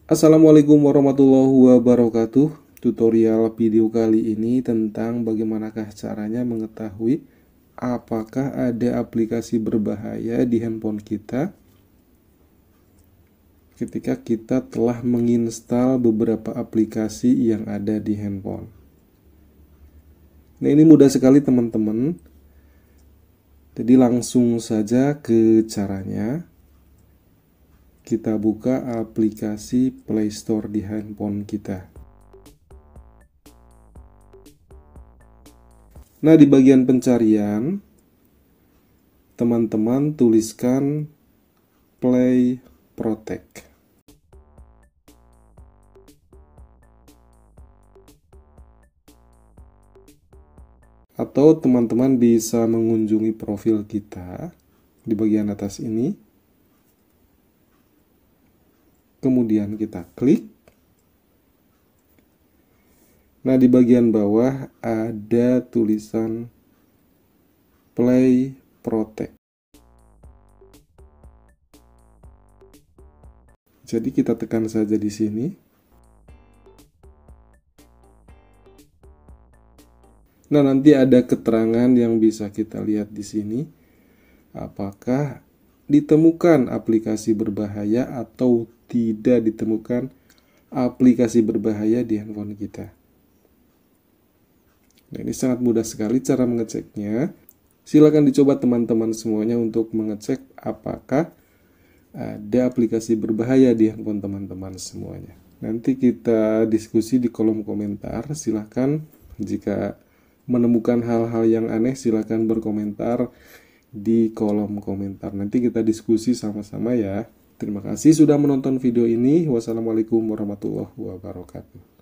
Assalamualaikum warahmatullahi wabarakatuh. Tutorial video kali ini tentang bagaimanakah caranya mengetahui apakah ada aplikasi berbahaya di handphone kita ketika kita telah menginstal beberapa aplikasi yang ada di handphone. Nah, ini mudah sekali teman-teman. Jadi langsung saja ke caranya. Kita buka aplikasi Play Store di handphone kita. Nah, di bagian pencarian, teman-teman tuliskan Play Protect. Atau teman-teman bisa mengunjungi profil kita di bagian atas ini. Kemudian kita klik. Nah, di bagian bawah ada tulisan Play Protect. Jadi kita tekan saja di sini. Nah, nanti ada keterangan yang bisa kita lihat di sini. Apakah ditemukan aplikasi berbahaya atau tidak ditemukan aplikasi berbahaya di handphone kita. Nah, ini sangat mudah sekali cara mengeceknya. Silakan dicoba teman-teman semuanya untuk mengecek apakah ada aplikasi berbahaya di handphone teman-teman semuanya. Nanti kita diskusi di kolom komentar. Silakan jika menemukan hal-hal yang aneh, silakan berkomentar di kolom komentar. Nanti kita diskusi sama-sama ya. Terima kasih sudah menonton video ini. Wassalamualaikum warahmatullahi wabarakatuh.